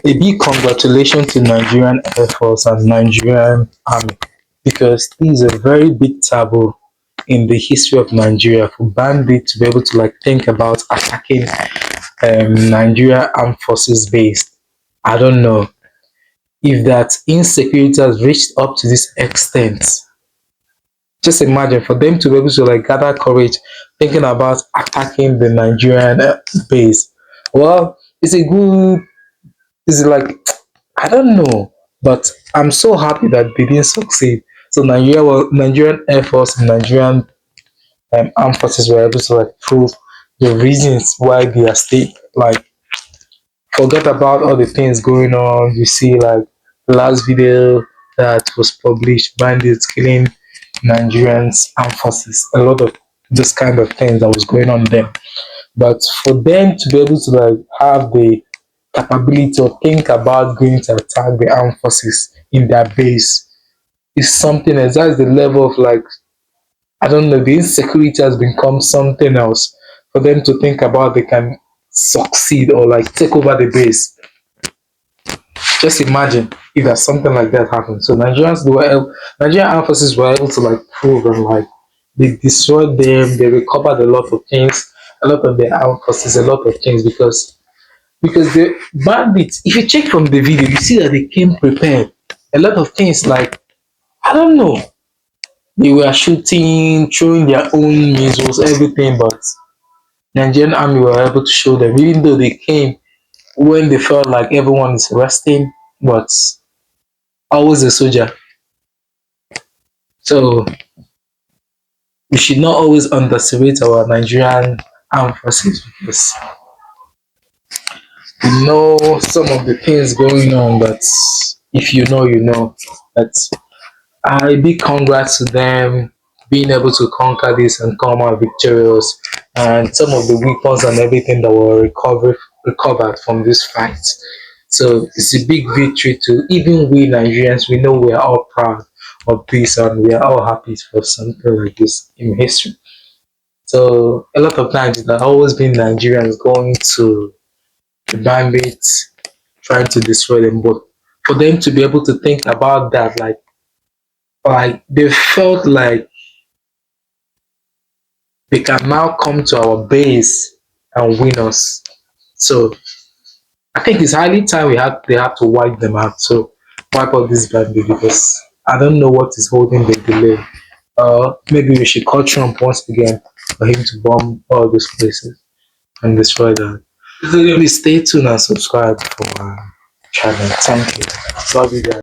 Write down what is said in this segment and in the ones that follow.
A big congratulations to Nigerian Air Force and Nigerian Army, because this is a very big taboo in the history of Nigeria for bandits to be able to like think about attacking Nigeria Armed Forces base. I don't know if that insecurity has reached up to this extent. Just imagine for them to be able to like gather courage thinking about attacking the Nigerian base. Well, it's a good, it's like, I don't know, but I'm so happy that they didn't succeed. So Nigerian Air Force and Nigerian armed forces were able to like prove the reasons why they are still like, forget about all the things going on. You see, like the last video that was published, bandits killing Nigerians armed forces, a lot of this kind of things that was going on there. But for them to be able to like have the capability or think about going to attack the armed forces in their base is something else. That's the level of like, I don't know, the insecurity has become something else for them to think about they can succeed or like take over the base. Just imagine if there's something like that happened. So Nigerian armed forces were able to like prove and like they destroyed them, they recovered a lot of things, a lot of their armed forces, a lot of things because the bandits, if you check from the video, you see that they came prepared. A lot of things like, I don't know, they were shooting, throwing their own missiles, everything, but Nigerian army were able to show them, even though they came when they felt like everyone is resting, but always a soldier. So we should not always underestimate our Nigerian armed forces because we know some of the things going on, but if you know, you know. But I big congrats to them being able to conquer this and come out victorious, and some of the weapons and everything that were recovered from this fight. So it's a big victory to even we Nigerians. We know we are all proud of this and we are all happy for something like this in history. So a lot of times there have always been Nigerians going to the bandits trying to destroy them, but for them to be able to think about that, like they felt like they can now come to our base and win us. So I think it's highly time they have to wipe them out. So wipe out this bandit because I don't know what is holding the delay. Maybe we should call Trump once again for him to bomb all those places and destroy them. Please stay tuned and subscribe for our channel. Thank you. Love you guys.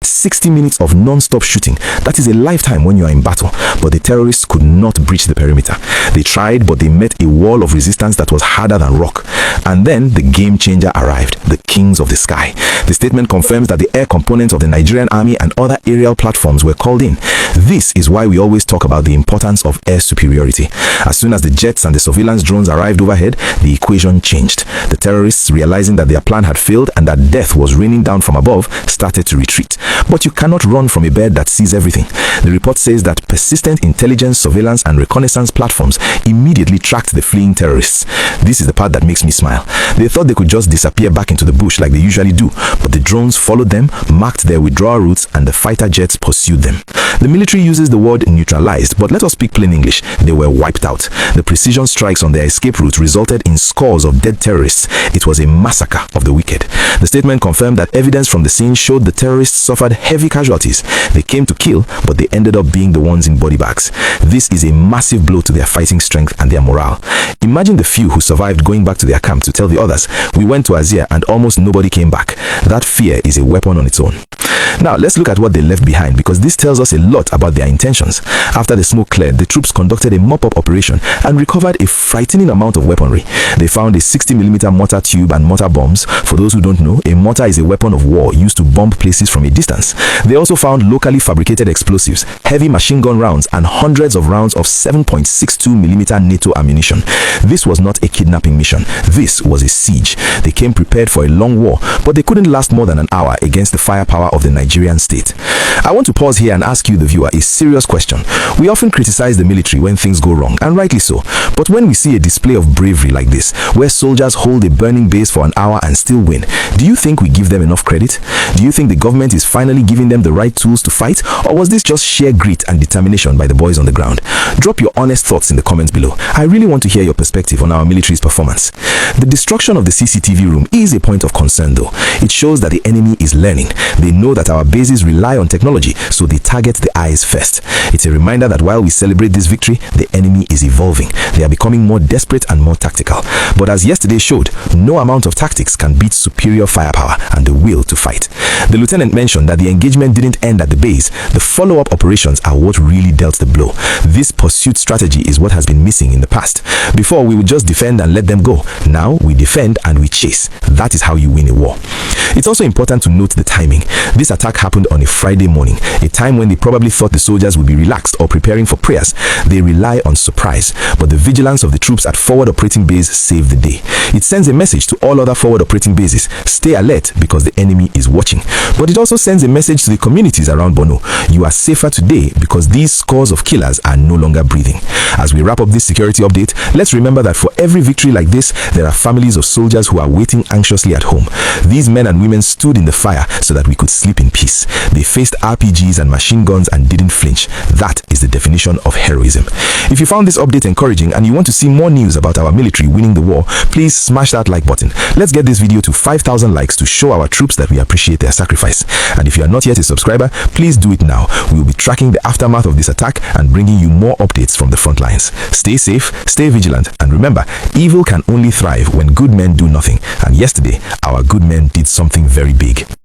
60 minutes of non-stop shooting. That is a lifetime when you are in battle. But the terrorists could not breach the perimeter. They tried, but they met a wall of resistance that was harder than rock. And then the game changer arrived, the kings of the sky. The statement confirms that the air components of the Nigerian army and other aerial platforms were called in. This is why we always talk about the importance of air superiority. As soon as the jets and the surveillance drones arrived overhead, the equation changed. The terrorists, realizing that their plan had failed and that death was raining down from above, started to retreat. But you cannot run from a bird that sees everything. The report says that persistent intelligence, surveillance, and reconnaissance platforms immediately tracked the fleeing terrorists. This is the part that makes me smile. They thought they could just disappear back into the bush like they usually do, but the drones followed them, marked their withdrawal routes, and the fighter jets pursued them. The military uses the word neutralized, but let us speak plain English. They were wiped out. The precision strikes on their escape route resulted in scores of dead terrorists. It was a massacre of the wicked. The statement confirmed that evidence from the scene showed the terrorists suffered heavy casualties. They came to kill, but they ended up being the ones in body bags. This is a massive blow to their fighting strength and their morale. Imagine the few who survived going back to their camp to tell the others, "We went to Azia and almost nobody came back." That fear is a weapon on its own. Now, let's look at what they left behind, because this tells us a lot about their intentions. After the smoke cleared, the troops conducted a mop-up operation and recovered a frightening amount of weaponry. They found a 60mm mortar tube and mortar bombs. For those who don't know, a mortar is a weapon of war used to bomb places from a distance. They also found locally fabricated explosives, heavy machine gun rounds, and hundreds of rounds of 7.62mm NATO ammunition. This was not a kidnapping mission. This was a siege. They came prepared for a long war, but they couldn't last more than an hour against the firepower of the Nigerian state. I want to pause here and ask you, the viewer, a serious question. We often criticize the military when things go wrong, and rightly so. But when we see a display of bravery like this, where soldiers hold a burning base for an hour and still win, do you think we give them enough credit? Do you think the government is finally giving them the right tools to fight, or was this just sheer grit and determination by the boys on the ground? Drop your honest thoughts in the comments below. I really want to hear your perspective on our military's performance. The destruction of the CCTV room is a point of concern though. It shows that the enemy is learning. They know that our bases rely on technology, so they target the eyes first. It's a reminder that while we celebrate this victory, the enemy is evolving. They are becoming more desperate and more tactical. But as yesterday showed, no amount of tactics can beat superior firepower and the will to fight. The lieutenant mentioned that the engagement didn't end at the base. The follow-up operations are what really dealt the blow. This pursuit strategy is what has been missing in the past. Before, we would just defend and let them go. Now, we defend and we chase. That is how you win a war. It's also important to note the timing. This attack happened on a Friday morning, a time when they probably thought the soldiers would be relaxed or preparing for prayers. They rely on surprise, but the vigilance of the troops at Forward Operating Base saved the day. It sends a message to all other Forward Operating Bases: stay alert because the enemy is watching. But it also sends a message to the communities around Borno: you are safer today because these scores of killers are no longer breathing. As we wrap up this security update, let's remember that for every victory like this, there are families of soldiers who are waiting anxiously at home. These men and women stood in the fire so that we could sleep in peace. They faced RPGs and machine guns and didn't flinch. That is the definition of heroism. If you found this update encouraging and you want to see more news about our military winning the war, please smash that like button. Let's get this video to 5,000 likes to show our troops that we appreciate their sacrifice. And if you are not yet a subscriber, please do it now. We will be tracking the aftermath of this attack and bringing you more updates from the front lines. Stay safe, stay vigilant, and remember, evil can only thrive when good men do nothing. And yesterday, our good men did something very big.